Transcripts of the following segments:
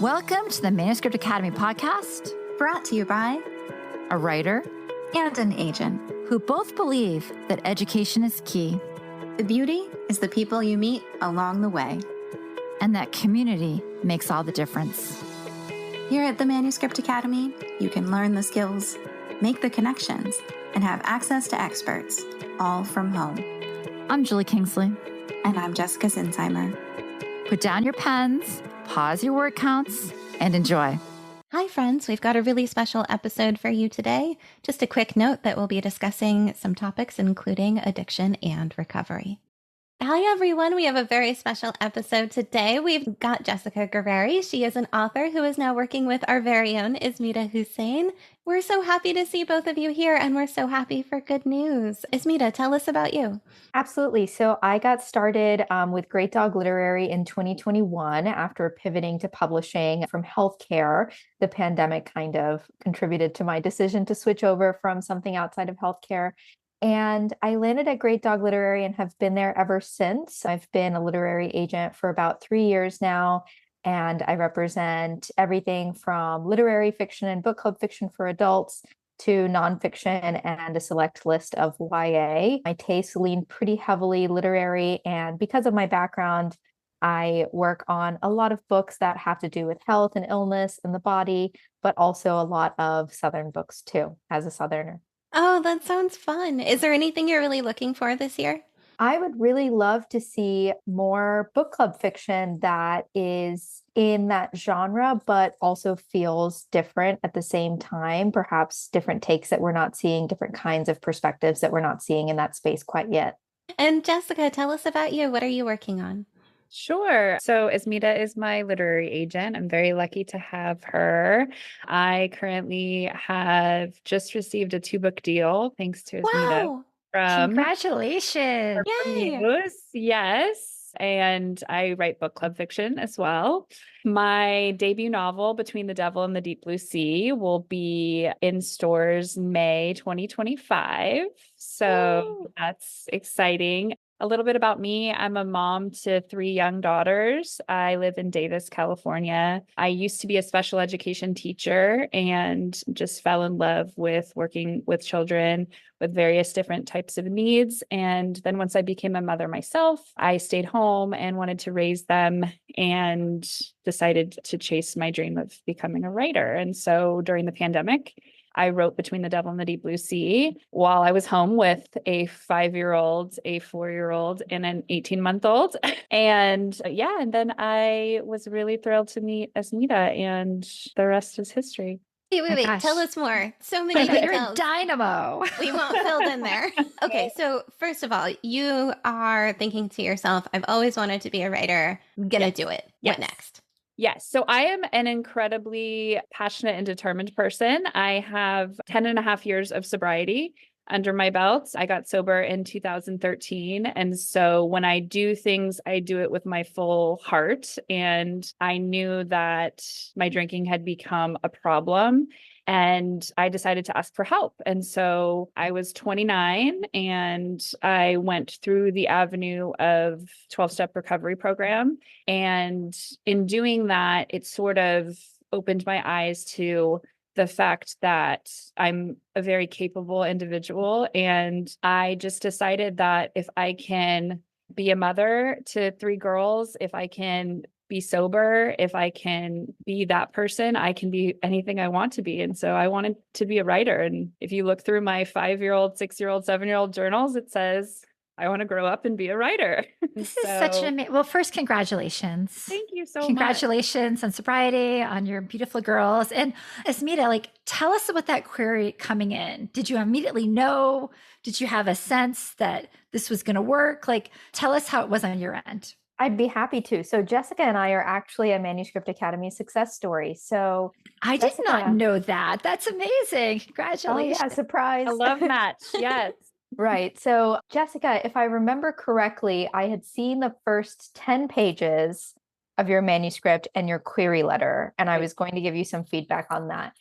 Welcome to the Manuscript Academy podcast, Brought to you by a writer and an agent who both believe that education is key The beauty is the people you meet along the way. and that community makes all the difference. Here at the Manuscript Academy, you can learn the skills, make the connections, and have access to experts, all from home. I'm Julie Kingsley. And I'm Jessica Sinsheimer. Put down your pens, pause your word counts, and enjoy. Hi, friends. We've got a really special episode for you today. Just a quick note that we'll be discussing some topics, including addiction and recovery. Hi, everyone. We have a very special episode today. We've got Jessica Guerrieri. She is an author who is now working with our very own Ismita Hussain. We're so happy to see both of you here, and we're so happy for good news. Ismita, tell us about you. Absolutely. So I got started with Great Dog Literary in 2021 after pivoting to publishing from healthcare. The pandemic kind of contributed to my decision to switch over from something outside of healthcare. And I landed at Great Dog Literary and have been there ever since. I've been a literary agent for about 3 years now, and I represent everything from literary fiction and book club fiction for adults to nonfiction and a select list of YA. My tastes lean pretty heavily literary, and because of my background, I work on a lot of books that have to do with health and illness and the body, but also a lot of Southern books too, as a Southerner. Oh, that sounds fun. Is there anything you're really looking for this year? I would really love to see more book club fiction that is in that genre, but also feels different at the same time, perhaps different takes that we're not seeing, different kinds of perspectives that we're not seeing in that space quite yet. And Jessica, tell us about you. What are you working on? Sure. So Ismita is my literary agent. I'm very lucky to have her. I currently have just received a 2-book deal, thanks to Ismita. Wow. Congratulations. Yay. News. Yes. And I write book club fiction as well. My debut novel, Between the Devil and the Deep Blue Sea, will be in stores May 2025. So that's exciting. A little bit about me. I'm a mom to 3 young daughters. I live in Davis, California. I used to be a special education teacher and just fell in love with working with children with various different types of needs. And then once I became a mother myself, I stayed home and wanted to raise them and decided to chase my dream of becoming a writer. And so during the pandemic, I wrote Between the Devil and the Deep Blue Sea while I was home with a 5-year-old, a 4-year-old, and an 18-month-old. And and then I was really thrilled to meet Ismita, and the rest is history. Wait. gosh. Tell us more. So many You're a details. dynamo. We won't fill in there. Okay, so first of all, you are thinking to yourself, I've always wanted to be a writer. I'm gonna do it. Yes. What next? Yes. So I am an incredibly passionate and determined person. I have 10 and a half years of sobriety under my belt. I got sober in 2013. And so when I do things, I do it with my full heart. And I knew that my drinking had become a problem. And I decided to ask for help. And so I was 29 and I went through the avenue of 12-step recovery program. And in doing that, it sort of opened my eyes to the fact that I'm a very capable individual. And I just decided that if I can be a mother to 3 girls, if I can be sober, if I can be that person, I can be anything I want to be. And so I wanted to be a writer. And if you look through my 5-year-old, 6-year-old, 7-year-old journals, it says, I want to grow up and be a writer. This is such an amazing. Well, first, congratulations. Thank you so much. Congratulations on sobriety, on your beautiful girls. And Ismita, tell us about that query coming in. Did you immediately know? Did you have a sense that this was going to work? Tell us how it was on your end. I'd be happy to. So Jessica and I are actually a Manuscript Academy success story. So I did not know that. That's amazing. Congratulations. Oh, yeah, surprise. A love match. Yes. Right. So Jessica, if I remember correctly, I had seen the first 10 pages of your manuscript and your query letter, and I was going to give you some feedback on that.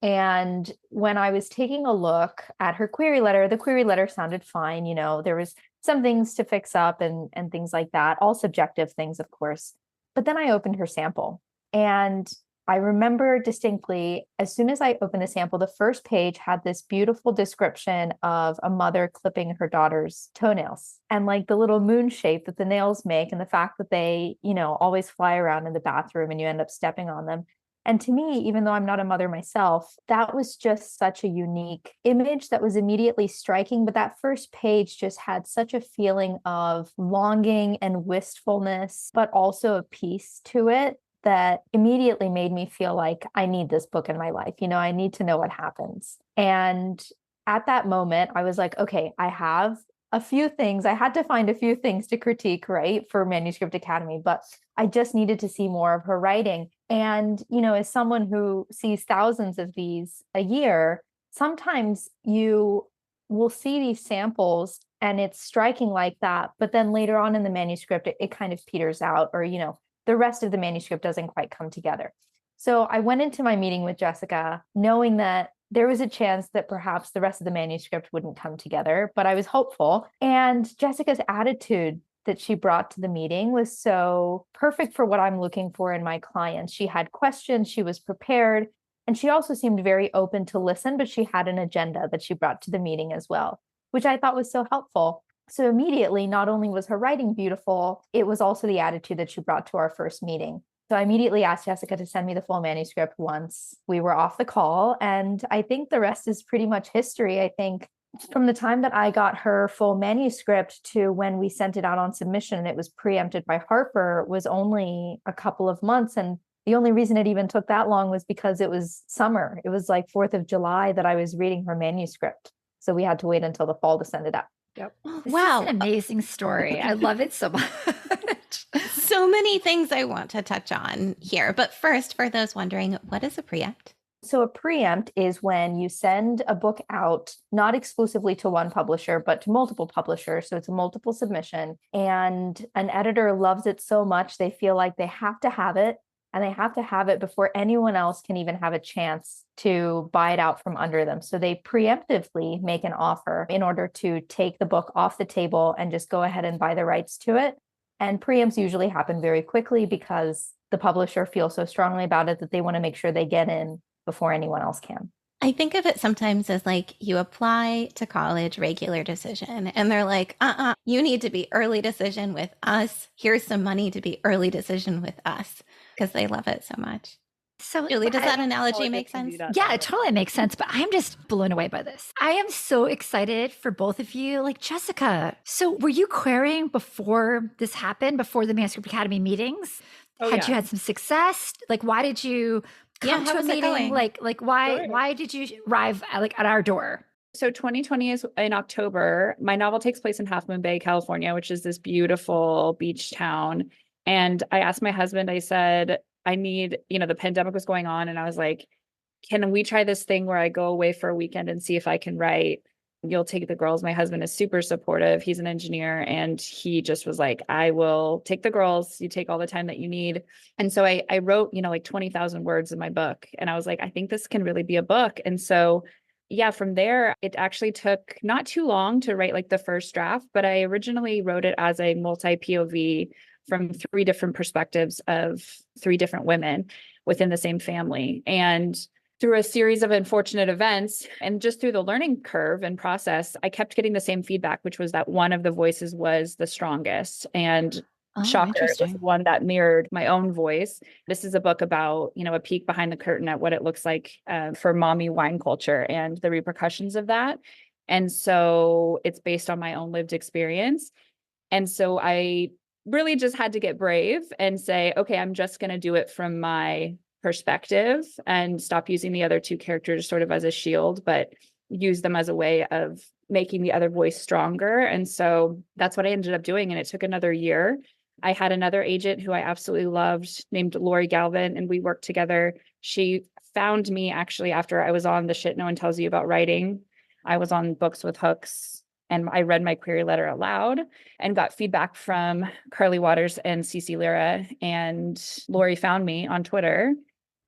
And when I was taking a look at her query letter, the query letter sounded fine. You know, there was some things to fix up and things like that, all subjective things, of course. But then I opened her sample And I remember distinctly, as soon as I opened the sample, the first page had this beautiful description of a mother clipping her daughter's toenails and like the little moon shape that the nails make, and the fact that they, always fly around in the bathroom and you end up stepping on them. And to me, even though I'm not a mother myself, that was just such a unique image that was immediately striking. But that first page just had such a feeling of longing and wistfulness, but also a peace to it that immediately made me feel like I need this book in my life. I need to know what happens. And at that moment, I was like, okay, I have a few things. I had to find a few things to critique, right, for Manuscript Academy, but I just needed to see more of her writing. And, as someone who sees thousands of these a year, sometimes you will see these samples and it's striking like that. But then later on in the manuscript, it kind of peters out, or, the rest of the manuscript doesn't quite come together. So I went into my meeting with Jessica knowing that there was a chance that perhaps the rest of the manuscript wouldn't come together, but I was hopeful. And Jessica's attitude that she brought to the meeting was so perfect for what I'm looking for in my clients. She had questions, she was prepared, and she also seemed very open to listen, but she had an agenda that she brought to the meeting as well, which I thought was so helpful. So immediately, not only was her writing beautiful, it was also the attitude that she brought to our first meeting. So I immediately asked Jessica to send me the full manuscript once we were off the call. And I think the rest is pretty much history. I think from the time that I got her full manuscript to when we sent it out on submission and it was preempted by Harper was only a couple of months. And the only reason it even took that long was because it was summer. It was like 4th of July that I was reading her manuscript. So we had to wait until the fall to send it out. Yep. This wow. Is an amazing story. I love it so much. So many things I want to touch on here. But first, for those wondering, what is a preempt? So a preempt is when you send a book out, not exclusively to one publisher, but to multiple publishers. So it's a multiple submission, and an editor loves it so much, they feel like they have to have it, and they have to have it before anyone else can even have a chance to buy it out from under them. So they preemptively make an offer in order to take the book off the table and just go ahead and buy the rights to it. And preempts usually happen very quickly because the publisher feels so strongly about it that they want to make sure they get in before anyone else can. I think of it sometimes as like you apply to college, regular decision, and they're like, you need to be early decision with us. Here's some money to be early decision with us, because they love it so much. So Julie, does that analogy make sense? Yeah, it totally makes sense, but I'm just blown away by this. I am so excited for both of you. Like, Jessica, so were you querying before this happened, before the Manuscript Academy meetings? Had you had some success? Like, why did you come to a meeting? Like why did you arrive at our door? So 2020 is in October. My novel takes place in Half Moon Bay, California, which is this beautiful beach town. And I asked my husband, I said, I need, the pandemic was going on. And I was like, can we try this thing where I go away for a weekend and see if I can write? You'll take the girls. My husband is super supportive. He's an engineer. And he just was like, I will take the girls. You take all the time that you need. And so I wrote, like 20,000 words in my book. And I was like, I think this can really be a book. And so, yeah, from there, it actually took not too long to write like the first draft, but I originally wrote it as a multi-POV from 3 different perspectives of 3 different women within the same family. And through a series of unfortunate events and just through the learning curve and process, I kept getting the same feedback, which was that one of the voices was the strongest. And shocker, it was one that mirrored my own voice. This is a book about, a peek behind the curtain at what it looks like for mommy wine culture and the repercussions of that. And so it's based on my own lived experience. And so I really just had to get brave and say, okay, I'm just going to do it from my perspective and stop using the other 2 characters sort of as a shield, but use them as a way of making the other voice stronger. And so that's what I ended up doing. And it took another year. I had another agent who I absolutely loved named Lori Galvin, and we worked together. She found me actually after I was on the Shit No One Tells You About Writing. I was on Books with Hooks, and I read my query letter aloud and got feedback from Carly Waters and Cece Lira. And Lori found me on Twitter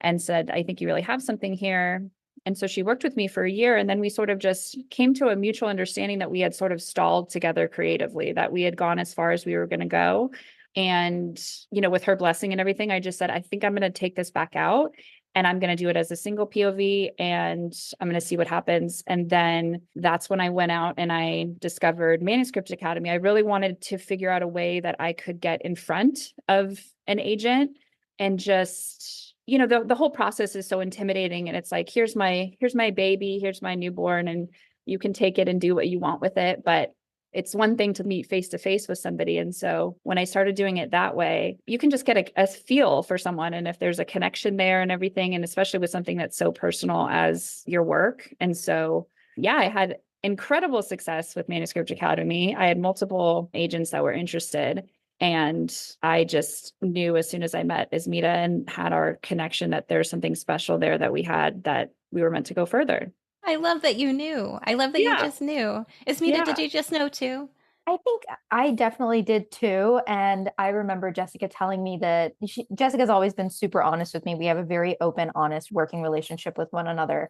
and said, I think you really have something here. And so she worked with me for a year. And then we sort of just came to a mutual understanding that we had sort of stalled together creatively, that we had gone as far as we were going to go. And, with her blessing and everything, I just said, I think I'm going to take this back out and I'm going to do it as a single POV and I'm going to see what happens. And then that's when I went out and I discovered Manuscript Academy. I really wanted to figure out a way that I could get in front of an agent and just, the whole process is so intimidating. And it's like, here's my baby, here's my newborn, and you can take it and do what you want with it. But it's one thing to meet face to face with somebody. And so when I started doing it that way, you can just get a feel for someone. And if there's a connection there and everything, and especially with something that's so personal as your work. And so, yeah, I had incredible success with Manuscript Academy. I had multiple agents that were interested. And I just knew as soon as I met Ismita and had our connection that there's something special there that we had, that we were meant to go further. I love that you knew. I love that you just knew. Ismita, did you just know too? I think I definitely did too. And I remember Jessica telling me that Jessica's always been super honest with me. We have a very open, honest working relationship with one another.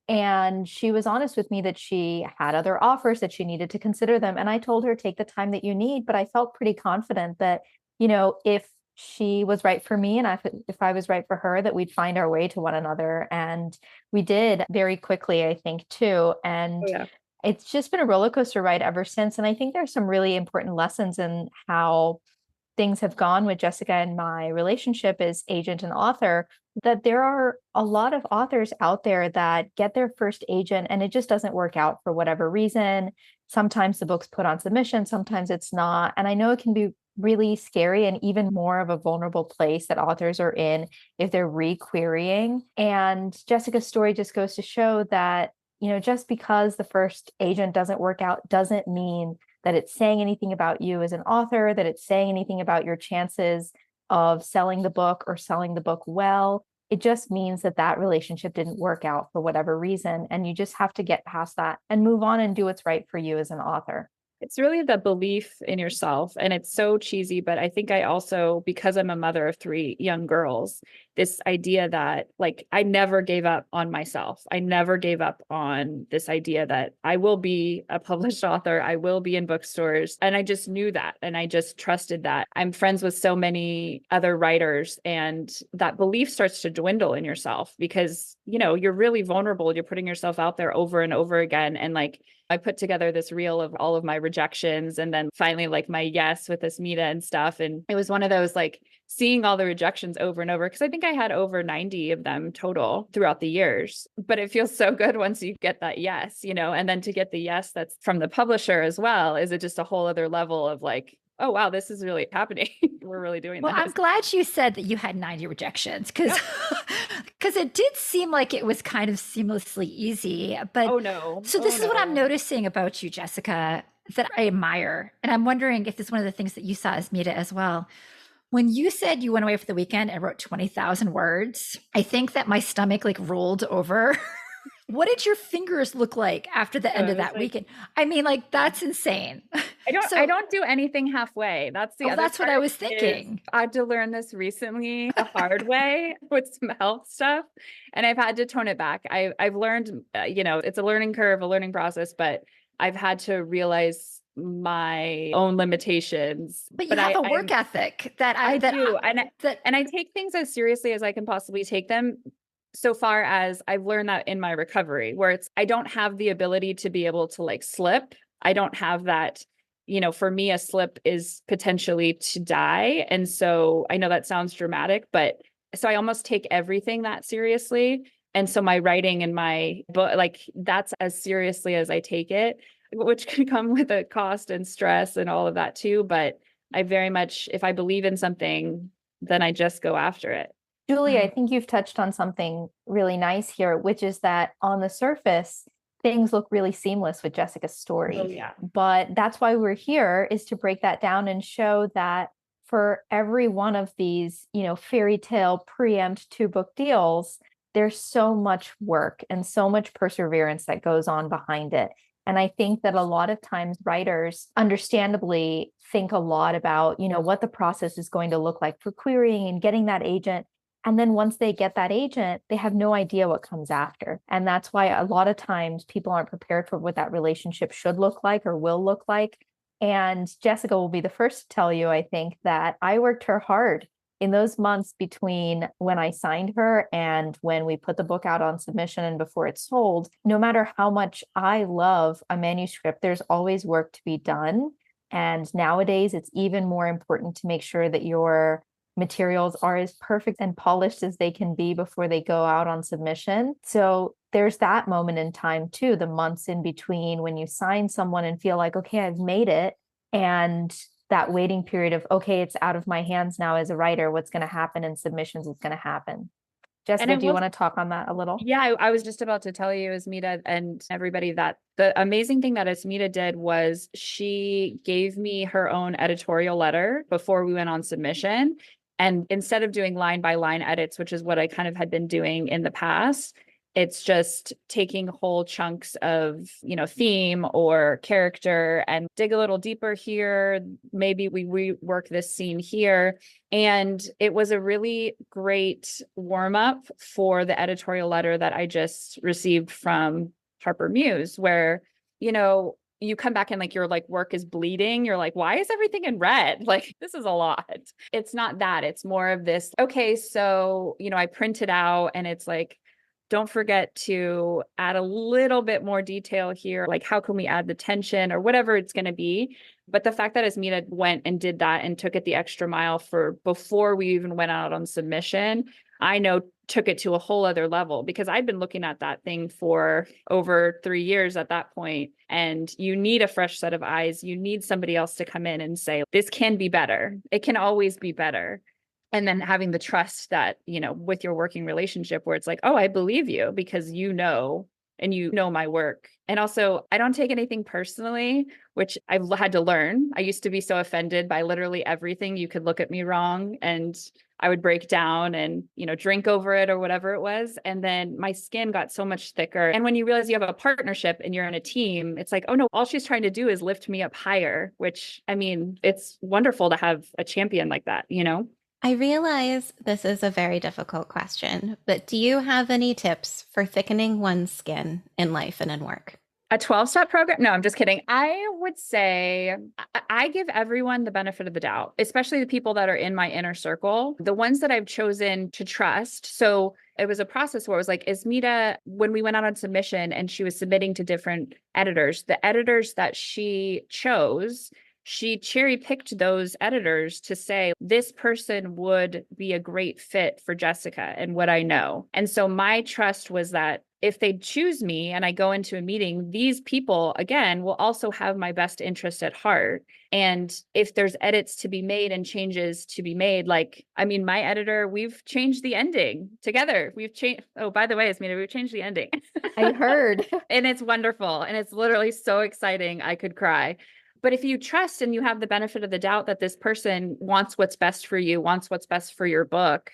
And she was honest with me that she had other offers, that she needed to consider them. And I told her, take the time that you need. But I felt pretty confident that, if she was right for me and if I was right for her, that we'd find our way to one another. And we did very quickly, I think, too. And it's just been a roller coaster ride ever since. And I think there's some really important lessons in how things have gone with Jessica and my relationship as agent and author, that there are a lot of authors out there that get their first agent and it just doesn't work out for whatever reason. Sometimes the book's put on submission, sometimes it's not. And I know it can be really scary and even more of a vulnerable place that authors are in if they're re-querying. And Jessica's story just goes to show that, just because the first agent doesn't work out doesn't mean that it's saying anything about you as an author, that it's saying anything about your chances of selling the book or selling the book well. It just means that that relationship didn't work out for whatever reason. And you just have to get past that and move on and do what's right for you as an author. It's really the belief in yourself. And it's so cheesy, but I think I also, because I'm a mother of 3 young girls, this idea that I never gave up on myself. I never gave up on this idea that I will be a published author. I will be in bookstores. And I just knew that. And I just trusted that. I'm friends with so many other writers, and that belief starts to dwindle in yourself because, you're really vulnerable. You're putting yourself out there over and over again. And I put together this reel of all of my rejections and then finally my yes with Ismita and stuff. And it was one of those seeing all the rejections over and over, because I think I had over 90 of them total throughout the years. But it feels so good once you get that yes, and then to get the yes that's from the publisher as well, is it just a whole other level of oh, wow, this is really happening. We're really doing well, this. I'm glad you said that you had 90 rejections because it did seem like it was kind of seamlessly easy. But oh, no. So this is what I'm noticing about you, Jessica, that I admire. And I'm wondering if it's one of the things that you saw as Mita as well. When you said you went away for the weekend and wrote 20,000 words, I think that my stomach rolled over. What did your fingers look like after the end of that weekend? I mean, that's insane. I don't do anything halfway. That's the other that's what I was thinking. I had to learn this recently the hard way with some health stuff. And I've had to tone it back. I've learned, it's a learning curve, a learning process, but I've had to realize my own limitations. But you have a work ethic that I do. And I take things as seriously as I can possibly take them. So far as I've learned that in my recovery, where I don't have the ability to be able to slip. I don't have that, for me, a slip is potentially to die. And so I know that sounds dramatic, but so I almost take everything that seriously. And so my writing and my book, that's as seriously as I take it, which can come with a cost and stress and all of that too. But I very much, if I believe in something, then I just go after it. Julie, I think you've touched on something really nice here, which is that on the surface, things look really seamless with Jessica's story. Oh, yeah. But that's why we're here, is to break that down and show that for every one of these, fairy tale Preempt 2-book deals, there's so much work and so much perseverance that goes on behind it. And I think that a lot of times writers understandably think a lot about, what the process is going to look like for querying and getting that agent. And then once they get that agent, they have no idea what comes after. And that's why a lot of times people aren't prepared for what that relationship should look like or will look like. And Jessica will be the first to tell you, I think, that I worked her hard in those months between when I signed her and when we put the book out on submission and before it's sold. No matter how much I love a manuscript, there's always work to be done. And nowadays, it's even more important to make sure that your materials are as perfect and polished as they can be before they go out on submission. So there's that moment in time too, the months in between when you sign someone and feel like, okay, I've made it. And that waiting period of, okay, it's out of my hands now as a writer. What's going to happen in submissions is going to happen. Jessica, do you want to talk on that a little? Yeah, I was just about to tell you, Ismita, and everybody, that the amazing thing that Ismita did was she gave me her own editorial letter before we went on submission. And instead of doing line by line edits, which is what I kind of had been doing in the past, it's just taking whole chunks of, theme or character and dig a little deeper here. Maybe we rework this scene here. And it was a really great warm up for the editorial letter that I just received from Harper Muse, where, you come back and your work is bleeding. You're like, why is everything in red? This is a lot. It's not that. It's more of this, okay, so, I print it out and it's don't forget to add a little bit more detail here. How can we add the tension or whatever it's going to be? But the fact that Ismita went and did that and took it the extra mile for before we even went out on submission, I know took it to a whole other level, because I'd been looking at that thing for over 3 years at that point. And you need a fresh set of eyes. You need somebody else to come in and say, this can be better. It can always be better. And then having the trust that, with your working relationship where it's oh, I believe you because and you know my work. And also, I don't take anything personally, which I've had to learn. I used to be so offended by literally everything. You could look at me wrong and I would break down and, drink over it or whatever it was. And then my skin got so much thicker. And when you realize you have a partnership and you're in a team, it's oh no, all she's trying to do is lift me up higher, which, it's wonderful to have a champion like that, I realize this is a very difficult question, but do you have any tips for thickening one's skin in life and in work? A 12-step program? No, I'm just kidding. I would say I give everyone the benefit of the doubt, especially the people that are in my inner circle, the ones that I've chosen to trust. So it was a process where it was Ismita, when we went out on submission and she was submitting to different editors, the editors that she chose, she cherry picked those editors to say, this person would be a great fit for Jessica and what I know. And so my trust was that if they choose me and I go into a meeting, these people, again, will also have my best interest at heart. And if there's edits to be made and changes to be made, my editor, we've changed the ending together. We've changed. Oh, by the way, Ismita, we've changed the ending. I heard. And it's wonderful. And it's literally so exciting. I could cry. But if you trust and you have the benefit of the doubt that this person wants what's best for you, wants what's best for your book,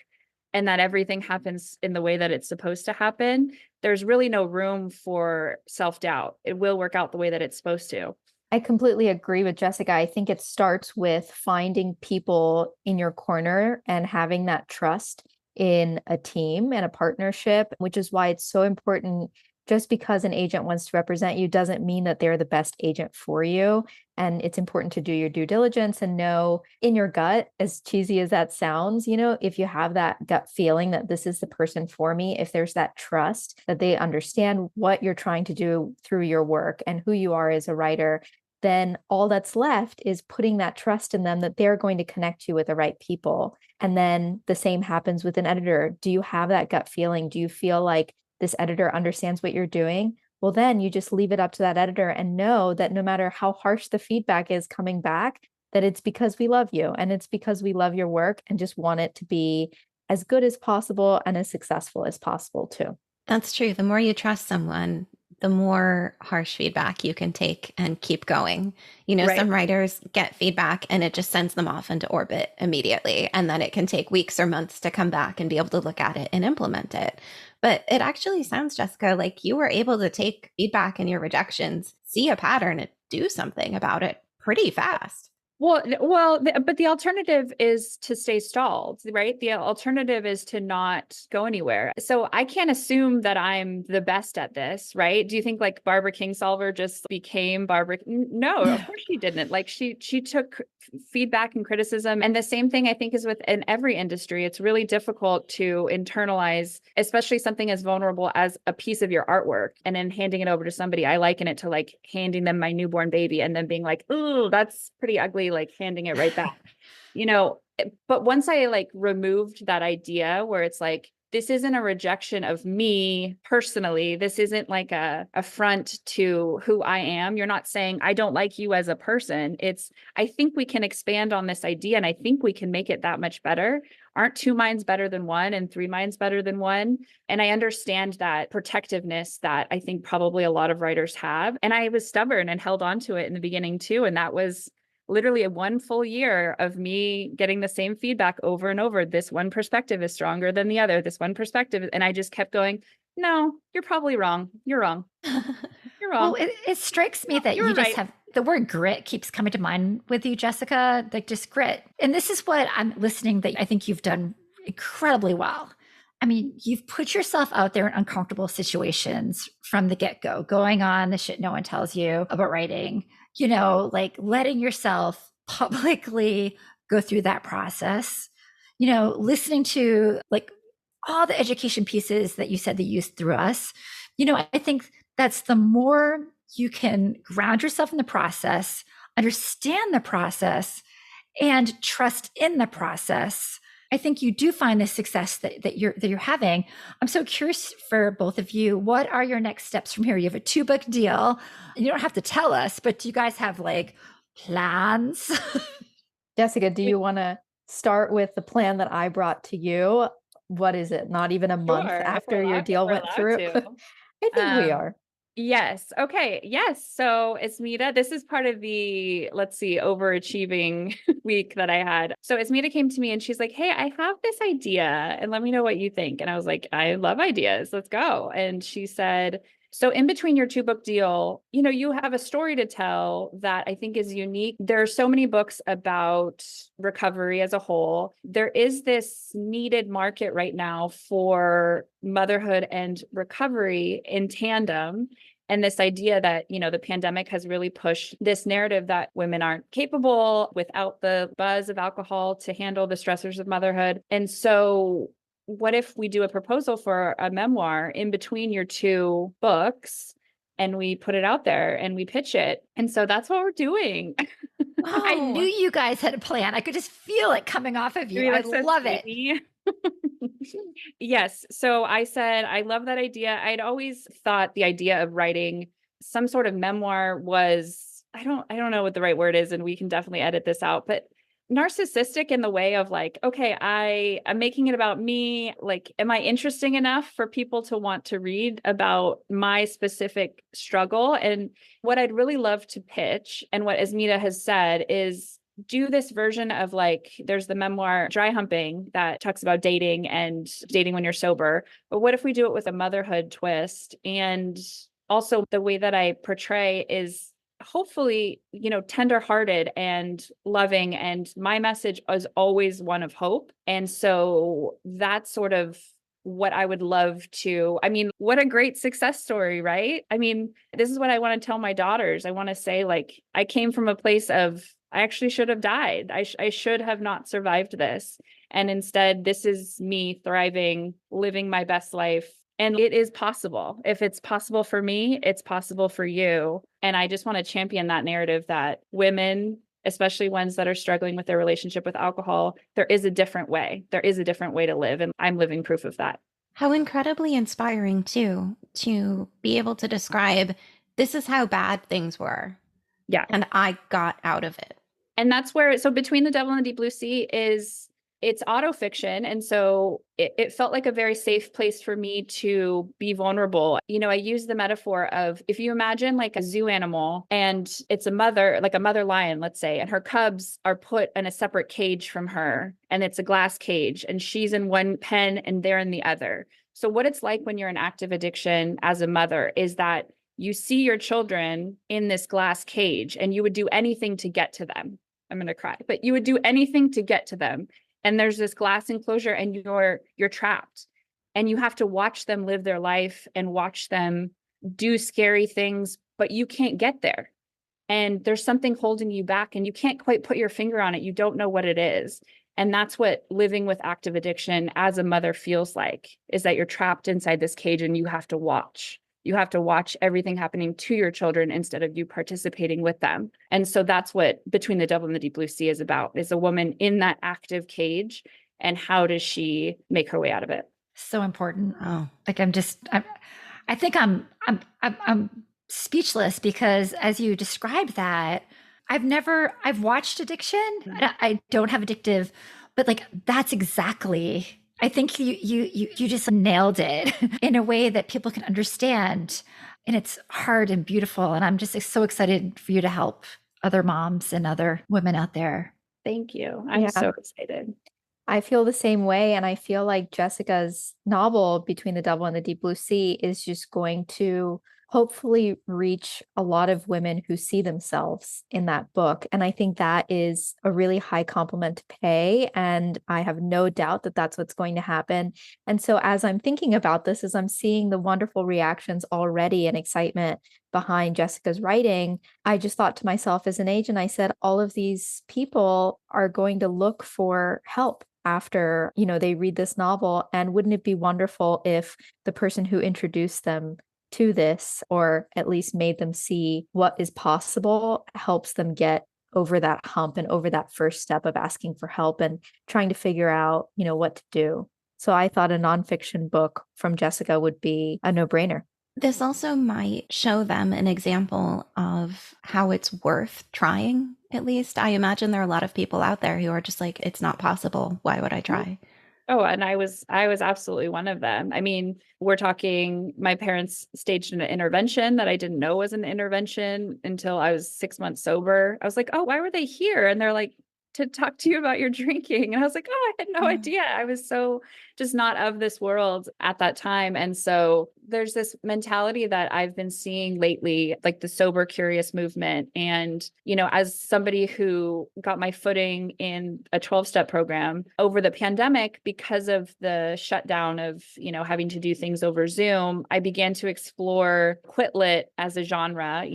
and that everything happens in the way that it's supposed to happen, there's really no room for self-doubt. It will work out the way that it's supposed to. I completely agree with Jessica. I think it starts with finding people in your corner and having that trust in a team and a partnership, which is why it's so important. Just because an agent wants to represent you doesn't mean that they're the best agent for you. And it's important to do your due diligence and know in your gut, as cheesy as that sounds, if you have that gut feeling that this is the person for me, if there's that trust that they understand what you're trying to do through your work and who you are as a writer, then all that's left is putting that trust in them that they're going to connect you with the right people. And then the same happens with an editor. Do you have that gut feeling? Do you feel like this editor understands what you're doing? Well, then you just leave it up to that editor and know that no matter how harsh the feedback is coming back, that it's because we love you and it's because we love your work and just want it to be as good as possible and as successful as possible too. That's true. The more you trust someone, the more harsh feedback you can take and keep going. Right. Some writers get feedback and it just sends them off into orbit immediately. And then it can take weeks or months to come back and be able to look at it and implement it. But it actually sounds, Jessica, like you were able to take feedback and your rejections, see a pattern and do something about it pretty fast. But the alternative is to stay stalled, right? The alternative is to not go anywhere. So I can't assume that I'm the best at this, right? Do you think like Barbara Kingsolver just became Barbara? No, of course she didn't. Like she took feedback and criticism. And the same thing I think is within every industry. It's really difficult to internalize, especially something as vulnerable as a piece of your artwork and then handing it over to somebody. I liken it to like handing them my newborn baby and then being like, oh, that's pretty ugly, like handing it right back, but once I like removed that idea where it's like, this isn't a rejection of me personally. This isn't like a affront to who I am. You're not saying I don't like you as a person. I think we can expand on this idea and I think we can make it that much better. Aren't two minds better than one and three minds better than one? And I understand that protectiveness that I think probably a lot of writers have. And I was stubborn and held on to it in the beginning too. And that was literally a 1 full year of me getting the same feedback over and over. This one perspective is stronger than the other. This one perspective. And I just kept going, no, you're probably wrong. You're wrong. You're wrong. Well, it strikes me that you just have the word grit keeps coming to mind with you, Jessica, like just grit. And this is what I'm listening that I think you've done incredibly well. I mean, you've put yourself out there in uncomfortable situations from the get-go, going on the shit no one tells you about writing, like letting yourself publicly go through that process, listening to like all the education pieces that you said that you used through us. I think that's the more you can ground yourself in the process, understand the process, and trust in the process. I think you do find the success that you're having. I'm so curious for both of you. What are your next steps from here? You have a 2-book deal. You don't have to tell us, but do you guys have like plans? Jessica, do you want to start with the plan that I brought to you? What is it? Not even a month after your deal went through? I think we are. Yes. Okay. Yes. So Ismita, this is part of the, let's see, overachieving week that I had. So Ismita came to me and she's like, hey, I have this idea and let me know what you think. And I was like, I love ideas. Let's go. And she said, so in between your 2-book deal, you have a story to tell that I think is unique. There are so many books about recovery as a whole. There is this needed market right now for motherhood and recovery in tandem. And this idea that, the pandemic has really pushed this narrative that women aren't capable without the buzz of alcohol to handle the stressors of motherhood. And so what if we do a proposal for a memoir in between your 2 books and we put it out there and we pitch it? And so that's what we're doing. Oh. I knew you guys had a plan. I could just feel it coming off of you. I love it. Yes. So I said, I love that idea. I'd always thought the idea of writing some sort of memoir was, I don't know what the right word is, and we can definitely edit this out, but narcissistic in the way of like, okay, I'm making it about me. Like, am I interesting enough for people to want to read about my specific struggle? And what I'd really love to pitch, and what Ismita has said, is do this version of like, there's the memoir Dry Humping that talks about dating and dating when you're sober. But what if we do it with a motherhood twist? And also the way that I portray is hopefully, tenderhearted and loving. And my message is always one of hope. And so that's sort of what I would love to, what a great success story, right? This is what I want to tell my daughters. I want to say, like, I came from a place of, I actually should have died. I should have not survived this. And instead, this is me thriving, living my best life. And it is possible. If it's possible for me, it's possible for you. And I just want to champion that narrative that women, especially ones that are struggling with their relationship with alcohol, there is a different way. There is a different way to live. And I'm living proof of that. How incredibly inspiring, too, to be able to describe, this is how bad things were. Yeah. And I got out of it. And that's where, so Between the Devil and the Deep Blue Sea it's autofiction. And so it felt like a very safe place for me to be vulnerable. I use the metaphor of, if you imagine like a zoo animal and it's a mother, like a mother lion, let's say, and her cubs are put in a separate cage from her, and it's a glass cage, and she's in one pen and they're in the other. So what it's like when you're in active addiction as a mother is that you see your children in this glass cage and you would do anything to get to them. I'm going to cry. But you would do anything to get to them. And there's this glass enclosure and you're trapped. And you have to watch them live their life and watch them do scary things, but you can't get there. And there's something holding you back and you can't quite put your finger on it. You don't know what it is. And that's what living with active addiction as a mother feels like, is that you're trapped inside this cage and you have to watch. You have to watch everything happening to your children instead of you participating with them. And so that's what Between the Devil and the Deep Blue Sea is about, is a woman in that active cage and how does she make her way out of it? So important. Oh, like I think I'm speechless because as you described that, I've watched addiction. I don't have addictive, but like, that's exactly, I think you just nailed it in a way that people can understand. And it's hard and beautiful. And I'm just so excited for you to help other moms and other women out there. Thank you. I'm so excited. I feel the same way. And I feel like Jessica's novel, Between the Devil and the Deep Blue Sea, is just going to hopefully reach a lot of women who see themselves in that book. And I think that is a really high compliment to pay. And I have no doubt that that's what's going to happen. And so as I'm thinking about this, as I'm seeing the wonderful reactions already and excitement behind Jessica's writing, I just thought to myself as an agent, I said, all of these people are going to look for help after, they read this novel. And wouldn't it be wonderful if the person who introduced them to this, or at least made them see what is possible, helps them get over that hump and over that first step of asking for help and trying to figure out, what to do. So I thought a nonfiction book from Jessica would be a no-brainer. This also might show them an example of how it's worth trying, at least. I imagine there are a lot of people out there who are just like, it's not possible. Why would I try? Oh, and I was absolutely one of them. I mean, we're talking, my parents staged an intervention that I didn't know was an intervention until I was 6 months sober. I was like, oh, why were they here? And they're like, to talk to you about your drinking. And I was like, oh, I had no idea. I was so just not of this world at that time. And so there's this mentality that I've been seeing lately, like the sober curious movement. And, as somebody who got my footing in a 12-step program over the pandemic, because of the shutdown of, having to do things over Zoom, I began to explore Quit Lit as a genre.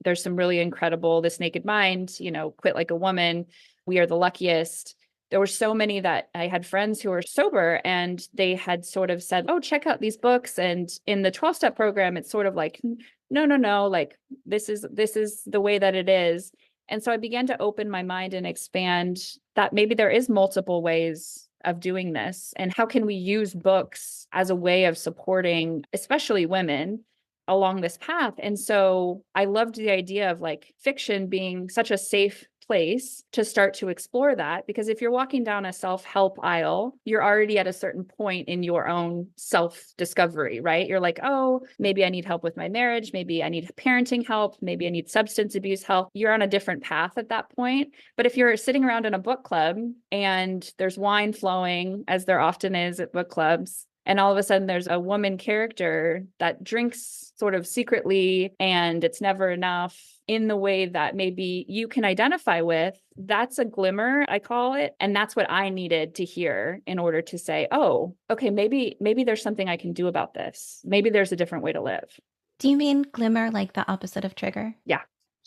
There's some really incredible, This Naked Mind, Quit Like a Woman, We Are the Luckiest. There were so many that I had friends who were sober and they had sort of said, oh, check out these books. And in the 12-step program, it's sort of like, no, like this is the way that it is. And so I began to open my mind and expand that maybe there is multiple ways of doing this. And how can we use books as a way of supporting, especially women, along this path? And so I loved the idea of like fiction being such a safe place to start to explore that, because if you're walking down a self-help aisle, you're already at a certain point in your own self-discovery, right? You're like, oh, maybe I need help with my marriage. Maybe I need parenting help. Maybe I need substance abuse help. You're on a different path at that point. But if you're sitting around in a book club and there's wine flowing, as there often is at book clubs, and all of a sudden there's a woman character that drinks sort of secretly and it's never enough in the way that maybe you can identify with, that's a glimmer, I call it. And that's what I needed to hear in order to say, oh, okay, maybe there's something I can do about this. Maybe there's a different way to live. Do you mean glimmer like the opposite of trigger? Yeah.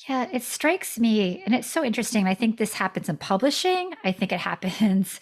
Yeah, it strikes me. And it's so interesting. I think this happens in publishing. I think it happens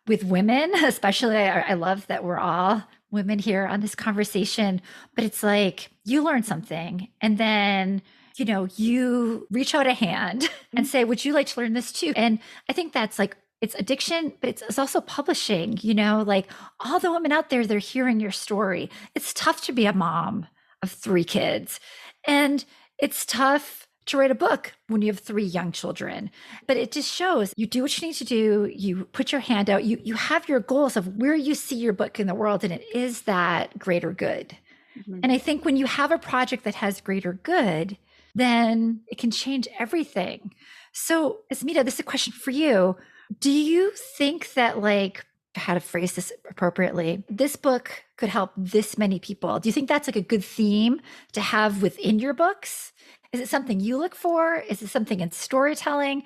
with women, especially. I love that we're all women here on this conversation, but it's like you learn something and then, you reach out a hand and say, would you like to learn this too? And I think that's like, it's addiction, but it's also publishing, like all the women out there, they're hearing your story. It's tough to be a mom of 3 kids and it's tough to write a book when you have 3 young children, but it just shows you do what you need to do. You put your hand out, you have your goals of where you see your book in the world, and it is that greater good. Mm-hmm. And I think when you have a project that has greater good, then it can change everything. So Ismita, this is a question for you. Do you think that, like, how to phrase this appropriately, this book could help this many people? Do you think that's like a good theme to have within your books? Is it something you look for? Is it something in storytelling?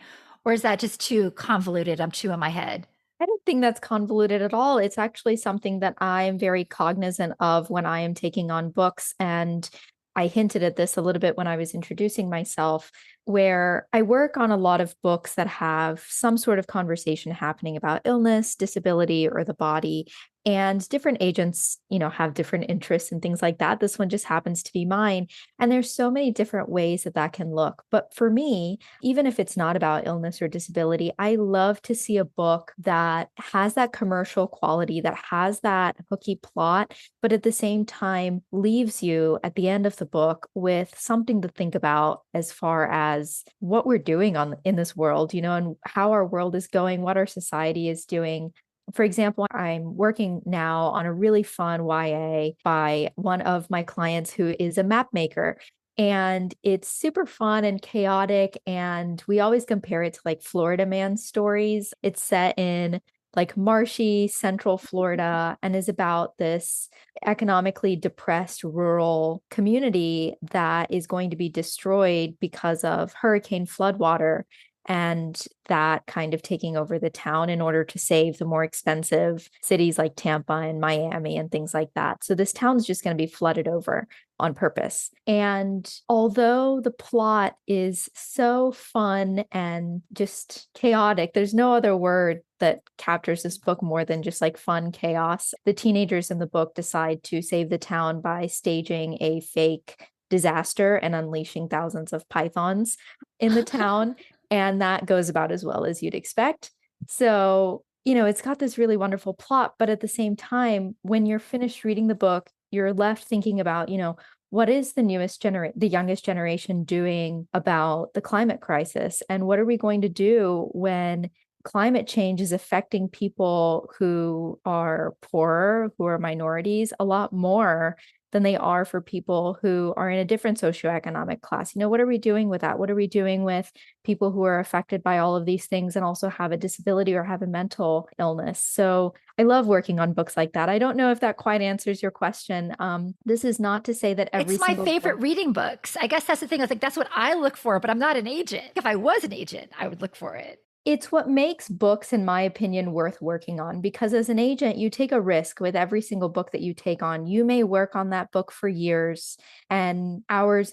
Or is that just too convoluted? I'm too in my head. I don't think that's convoluted at all. It's actually something that I'm very cognizant of when I am taking on books. And I hinted at this a little bit when I was introducing myself, where I work on a lot of books that have some sort of conversation happening about illness, disability, or the body. And different agents, have different interests and things like that. This one just happens to be mine. And there's so many different ways that that can look. But for me, even if it's not about illness or disability, I love to see a book that has that commercial quality, that has that hooky plot, but at the same time leaves you at the end of the book with something to think about as far as what we're doing in this world, and how our world is going, what our society is doing. For example, I'm working now on a really fun YA by one of my clients who is a map maker. And it's super fun and chaotic. And we always compare it to like Florida Man stories. It's set in like marshy central Florida and is about this economically depressed rural community that is going to be destroyed because of hurricane floodwater, and that kind of taking over the town in order to save the more expensive cities like Tampa and Miami and things like that. So this town's just going to be flooded over on purpose. And although the plot is so fun and just chaotic, there's no other word that captures this book more than just like fun chaos. The teenagers in the book decide to save the town by staging a fake disaster and unleashing thousands of pythons in the town. And that goes about as well as you'd expect. So, it's got this really wonderful plot, but at the same time, when you're finished reading the book, you're left thinking about, what is the youngest generation doing about the climate crisis? And what are we going to do when climate change is affecting people who are poorer, who are minorities, a lot more than they are for people who are in a different socioeconomic class? What are we doing with that? What are we doing with people who are affected by all of these things and also have a disability or have a mental illness? So I love working on books like that. I don't know if that quite answers your question. This is not to say that It's my favorite reading books. I guess that's the thing. I was like, that's what I look for, but I'm not an agent. If I was an agent, I would look for it. It's what makes books, in my opinion, worth working on, because as an agent, you take a risk with every single book that you take on. You may work on that book for years and hours,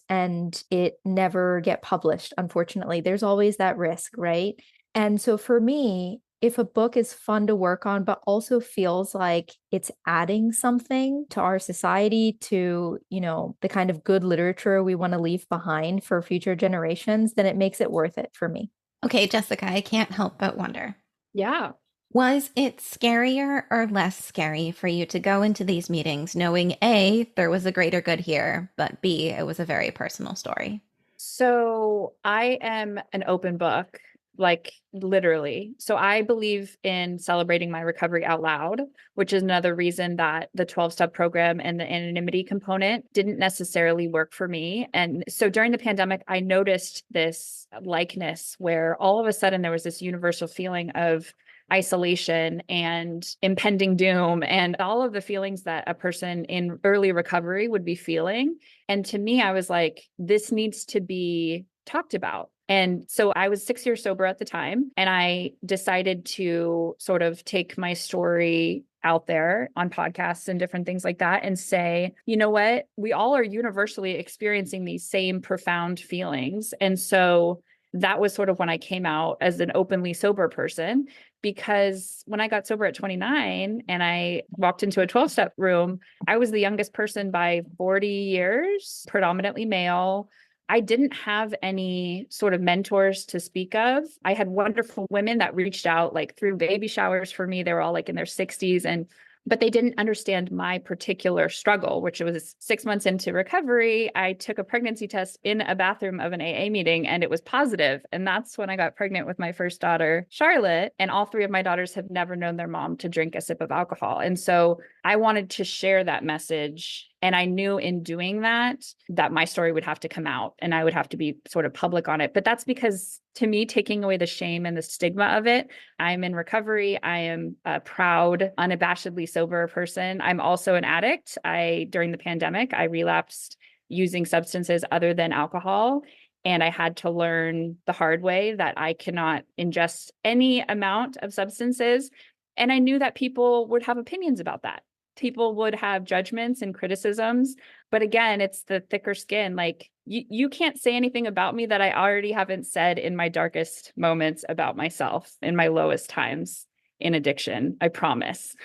and it never get published. Unfortunately, there's always that risk, right? And so for me, if a book is fun to work on, but also feels like it's adding something to our society, to, the kind of good literature we want to leave behind for future generations, then it makes it worth it for me. Okay, Jessica, I can't help but wonder. Yeah. Was it scarier or less scary for you to go into these meetings knowing A, there was a greater good here, but B, it was a very personal story? So I am an open book, like literally. So I believe in celebrating my recovery out loud, which is another reason that the 12-step program and the anonymity component didn't necessarily work for me. And so during the pandemic, I noticed this likeness where all of a sudden there was this universal feeling of isolation and impending doom and all of the feelings that a person in early recovery would be feeling. And to me, I was like, this needs to be talked about. And so I was 6 years sober at the time, and I decided to sort of take my story out there on podcasts and different things like that and say, you know what, we all are universally experiencing these same profound feelings. And so that was sort of when I came out as an openly sober person, because when I got sober at 29 and I walked into a 12-step room, I was the youngest person by 40 years, predominantly male. I didn't have any sort of mentors to speak of. I had wonderful women that reached out like through baby showers for me. They were all like in their 60s, but they didn't understand my particular struggle, which was 6 months into recovery. I took a pregnancy test in a bathroom of an AA meeting and it was positive. And that's when I got pregnant with my first daughter, Charlotte. And all three of my daughters have never known their mom to drink a sip of alcohol. And so I wanted to share that message. And I knew in doing that my story would have to come out and I would have to be sort of public on it. But that's because, to me, taking away the shame and the stigma of it, I'm in recovery. I am a proud, unabashedly sober person. I'm also an addict. During the pandemic, I relapsed using substances other than alcohol. And I had to learn the hard way that I cannot ingest any amount of substances. And I knew that people would have opinions about that. People would have judgments and criticisms. But again, it's the thicker skin. Like you can't say anything about me that I already haven't said in my darkest moments about myself, in my lowest times in addiction, I promise.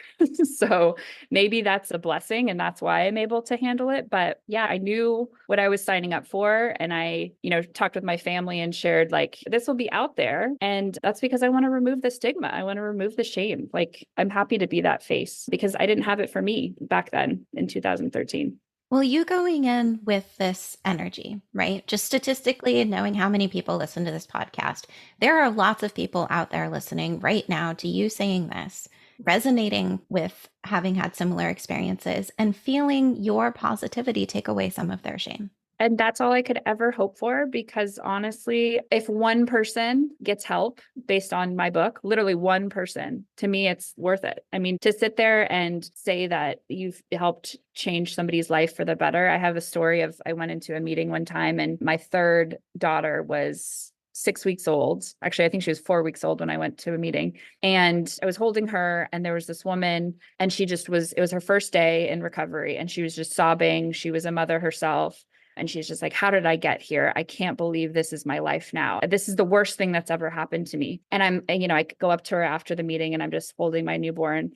So maybe that's a blessing and that's why I'm able to handle it. But yeah, I knew what I was signing up for. And I, talked with my family and shared like, this will be out there. And that's because I want to remove the stigma. I want to remove the shame. Like I'm happy to be that face because I didn't have it for me back then in 2013. Well, you going in with this energy, right? Just statistically, knowing how many people listen to this podcast, there are lots of people out there listening right now to you saying this, resonating with having had similar experiences and feeling your positivity take away some of their shame. And that's all I could ever hope for, because honestly, if one person gets help based on my book, literally one person, to me, it's worth it. I mean, to sit there and say that you've helped change somebody's life for the better. I have a story of, I went into a meeting one time and my third daughter was 6 weeks old. Actually, I think she was 4 weeks old when I went to a meeting, and I was holding her and there was this woman and it was her first day in recovery and she was just sobbing. She was a mother herself. And she's just like, how did I get here? I can't believe this is my life now. This is the worst thing that's ever happened to me. And I go up to her after the meeting and I'm just holding my newborn.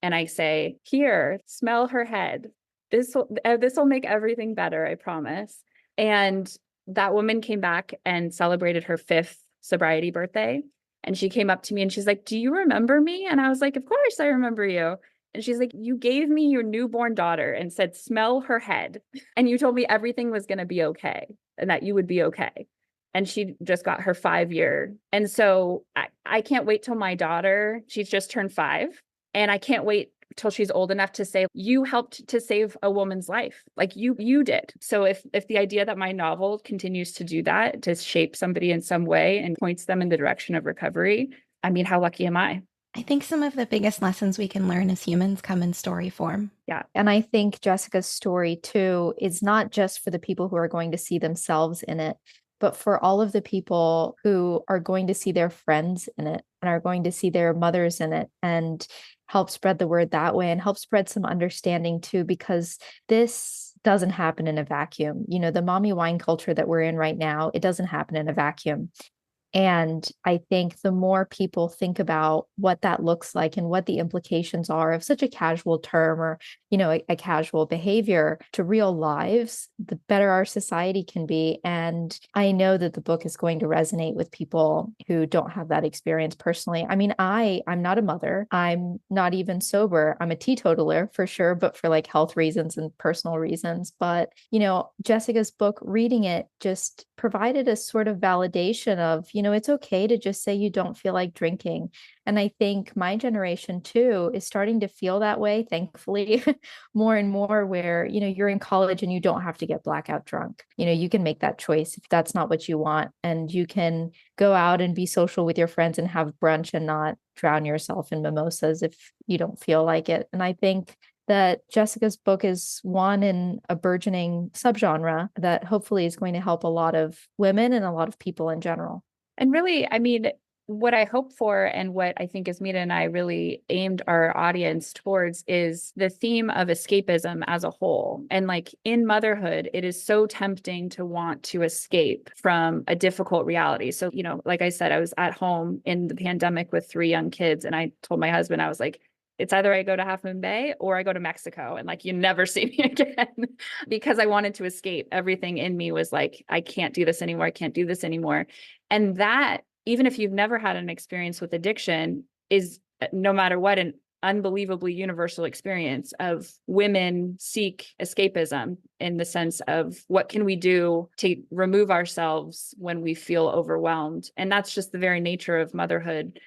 And I say, here, smell her head. This will make everything better, I promise. And that woman came back and celebrated her 5th sobriety birthday. And she came up to me and she's like, do you remember me? And I was like, of course I remember you. And she's like, you gave me your newborn daughter and said, smell her head. And you told me everything was going to be okay and that you would be okay. And she just got her 5-year. And so I can't wait till my daughter, she's just turned 5. And I can't wait till she's old enough to say, you helped to save a woman's life. Like you did. So if the idea that my novel continues to do that, to shape somebody in some way and points them in the direction of recovery, I mean, how lucky am I? I think some of the biggest lessons we can learn as humans come in story form. Yeah. And I think Jessica's story too is not just for the people who are going to see themselves in it, but for all of the people who are going to see their friends in it and are going to see their mothers in it and help spread the word that way and help spread some understanding too, because this doesn't happen in a vacuum. The mommy wine culture that we're in right now, it doesn't happen in a vacuum. And I think the more people think about what that looks like and what the implications are of such a casual term or, a casual behavior to real lives, the better our society can be. And I know that the book is going to resonate with people who don't have that experience personally. I mean, I'm not a mother. I'm not even sober. I'm a teetotaler for sure, but for like health reasons and personal reasons. But, Jessica's book, reading it just provided a sort of validation of, it's okay to just say you don't feel like drinking. And I think my generation too is starting to feel that way, thankfully, more and more where, you're in college and you don't have to get blackout drunk. You can make that choice if that's not what you want. And you can go out and be social with your friends and have brunch and not drown yourself in mimosas if you don't feel like it. And I think that Jessica's book is one in a burgeoning subgenre that hopefully is going to help a lot of women and a lot of people in general. And really, I mean, what I hope for and what I think Ismita and I really aimed our audience towards is the theme of escapism as a whole. And like in motherhood, it is so tempting to want to escape from a difficult reality. So, like I said, I was at home in the pandemic with 3 young kids. And I told my husband, I was like, it's either I go to Half Moon Bay or I go to Mexico and like, you never see me again because I wanted to escape. Everything in me was like, I can't do this anymore. I can't do this anymore. And that, even if you've never had an experience with addiction, is no matter what, an unbelievably universal experience of women seek escapism in the sense of what can we do to remove ourselves when we feel overwhelmed. And that's just the very nature of motherhood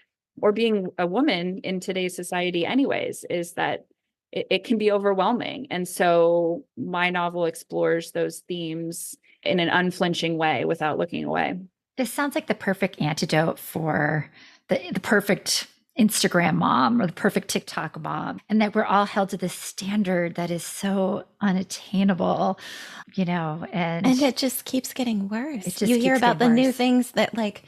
or being a woman in today's society anyways, is that it can be overwhelming. And so my novel explores those themes in an unflinching way without looking away. This sounds like the perfect antidote for the perfect Instagram mom or the perfect TikTok mom, and that we're all held to this standard that is so unattainable, and it just keeps getting worse. It just You hear keeps about the getting new worse. things that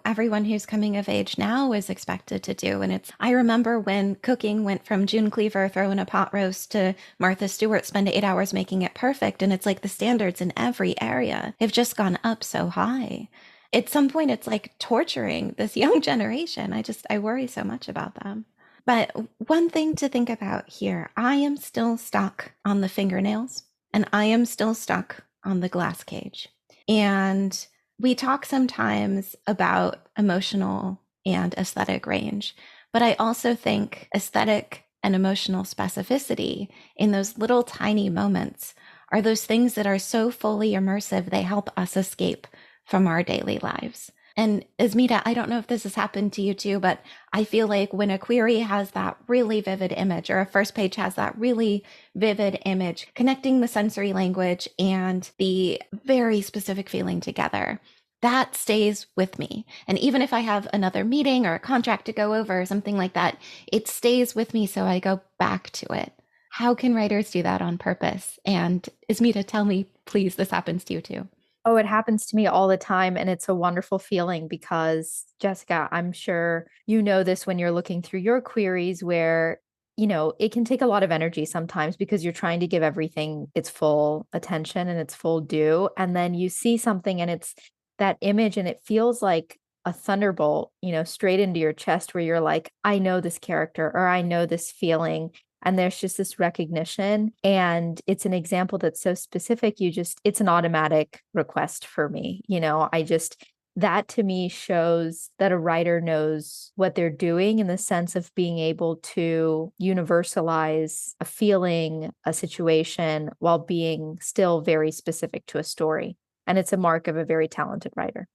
everyone who's coming of age now is expected to do. And I remember when cooking went from June Cleaver throwing a pot roast to Martha Stewart spend 8 hours making it perfect. And it's like the standards in every area have just gone up so high. At some point, it's like torturing this young generation. I worry so much about them. But one thing to think about here, I am still stuck on the fingernails and I am still stuck on the glass cage. And we talk sometimes about emotional and aesthetic range, but I also think aesthetic and emotional specificity in those little tiny moments are those things that are so fully immersive, they help us escape from our daily lives. And Ismita, I don't know if this has happened to you too, but I feel like when a query has that really vivid image or a first page has that really vivid image, connecting the sensory language and the very specific feeling together, that stays with me. And even if I have another meeting or a contract to go over or something like that, it stays with me. So I go back to it. How can writers do that on purpose? And Ismita, tell me, please, this happens to you too. Oh, it happens to me all the time. And it's a wonderful feeling because, Jessica, I'm sure you know this when you're looking through your queries where, it can take a lot of energy sometimes because you're trying to give everything its full attention and its full due. And then you see something and it's that image and it feels like a thunderbolt, straight into your chest where you're like, I know this character or I know this feeling. And there's just this recognition. And it's an example that's so specific. It's an automatic request for me. That to me shows that a writer knows what they're doing in the sense of being able to universalize a feeling, a situation, while being still very specific to a story. And it's a mark of a very talented writer.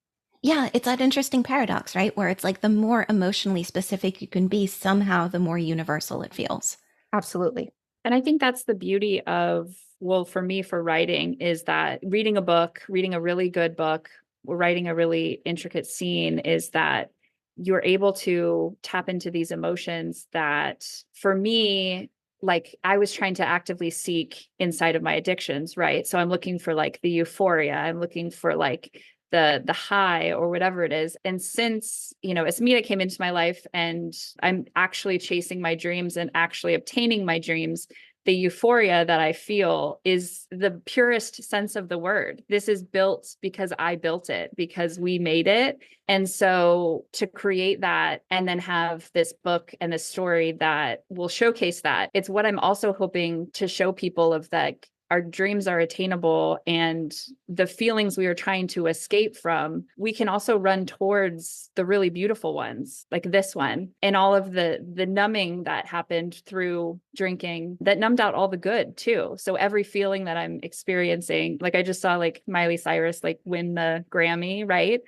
Yeah, it's that interesting paradox, right? Where it's like the more emotionally specific you can be, somehow the more universal it feels. Absolutely. And I think that's the beauty of, well, for me, for writing, is that reading a book, reading a really good book, or writing a really intricate scene, is that you're able to tap into these emotions that, for me, like I was trying to actively seek inside of my addictions, right? So I'm looking for like the euphoria, I'm looking for like the high or whatever it is. And since, Ismita came into my life and I'm actually chasing my dreams and actually obtaining my dreams, the euphoria that I feel is the purest sense of the word. This is built because I built it, because we made it. And so to create that and then have this book and this story that will showcase that, it's what I'm also hoping to show people of that our dreams are attainable and the feelings we are trying to escape from, we can also run towards the really beautiful ones, like this one, and all of the numbing that happened through drinking that numbed out all the good too. So every feeling that I'm experiencing, like I just saw like Miley Cyrus like win the Grammy, right?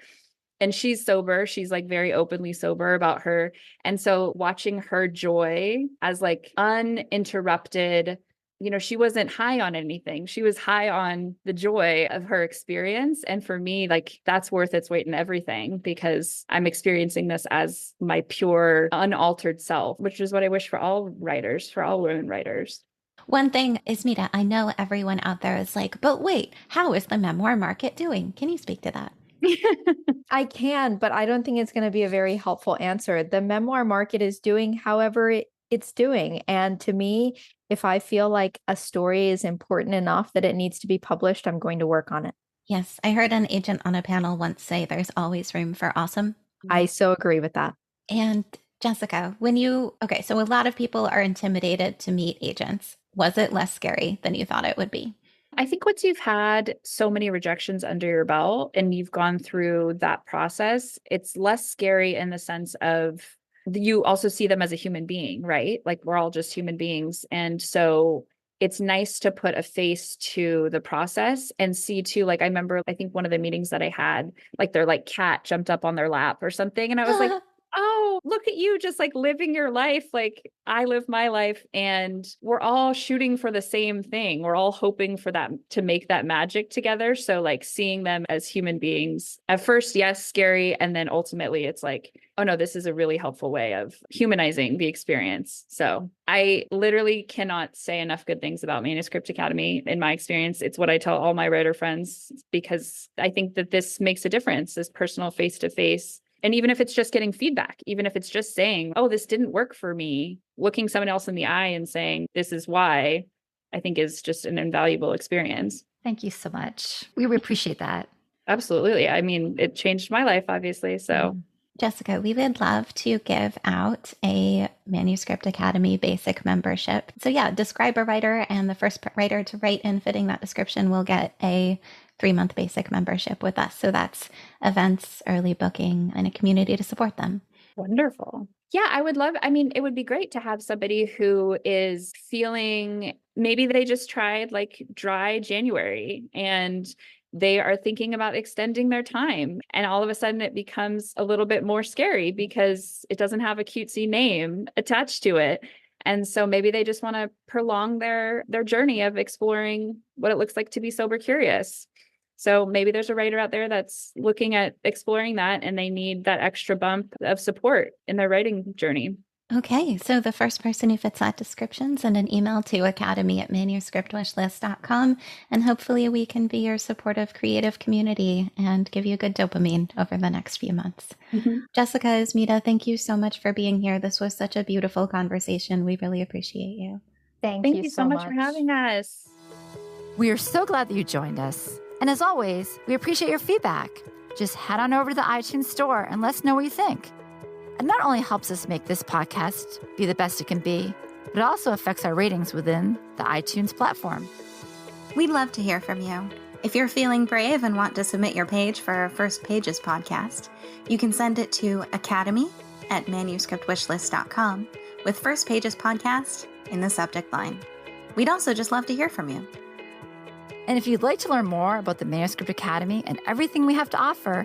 And she's sober. She's like very openly sober about her. And so watching her joy as like uninterrupted, she wasn't high on anything. She was high on the joy of her experience. And for me, like that's worth its weight in everything because I'm experiencing this as my pure, unaltered self, which is what I wish for all writers, for all women writers. One thing, Ismita, I know everyone out there is like, but wait, how is the memoir market doing? Can you speak to that? I can, but I don't think it's going to be a very helpful answer. The memoir market is doing however it's doing. And to me, if I feel like a story is important enough that it needs to be published, I'm going to work on it. Yes, I heard an agent on a panel once say there's always room for awesome. I so agree with that. And Jessica, so a lot of people are intimidated to meet agents. Was it less scary than you thought it would be? I think once you've had so many rejections under your belt and you've gone through that process, it's less scary in the sense of you also see them as a human being, right? Like we're all just human beings. And so it's nice to put a face to the process and see too, like I remember, I think one of the meetings that I had, like their like cat jumped up on their lap or something. And I was like, oh, look at you just like living your life. Like I live my life and we're all shooting for the same thing. We're all hoping for that to make that magic together. So like seeing them as human beings at first, yes, scary. And then ultimately it's like, oh no, this is a really helpful way of humanizing the experience. So I literally cannot say enough good things about Manuscript Academy. In my experience, it's what I tell all my writer friends, because I think that this makes a difference, this personal face-to-face. And even if it's just getting feedback, even if it's just saying, oh, this didn't work for me, looking someone else in the eye and saying, this is why, I think is just an invaluable experience. Thank you so much. We appreciate that. Absolutely. I mean, it changed my life, obviously. So Jessica, we would love to give out a Manuscript Academy basic membership. So yeah, describe a writer, and the first writer to write in fitting that description will get a 3-month basic membership with us. So that's events, early booking, and a community to support them. Wonderful. Yeah, I would love, I mean, it would be great to have somebody who is feeling, maybe they just tried like dry January and they are thinking about extending their time. And all of a sudden it becomes a little bit more scary because it doesn't have a cutesy name attached to it. And so maybe they just want to prolong their journey of exploring what it looks like to be sober curious. So maybe there's a writer out there that's looking at exploring that and they need that extra bump of support in their writing journey. Okay, so the first person who fits that description, send an email to academy@manuscriptwishlist.com, and hopefully we can be your supportive creative community and give you good dopamine over the next few months. Jessica, Ismita, thank you so much for being here. This was such a beautiful conversation. We really appreciate you. Thank you so much for having us. We are so glad that you joined us. And as always, we appreciate your feedback. Just head on over to the iTunes store and let us know what you think. It not only helps us make this podcast be the best it can be, but it also affects our ratings within the iTunes platform. We'd love to hear from you. If you're feeling brave and want to submit your page for our First Pages podcast, you can send it to academy@manuscriptwishlist.com with First Pages podcast in the subject line. We'd also just love to hear from you. And if you'd like to learn more about the Manuscript Academy and everything we have to offer,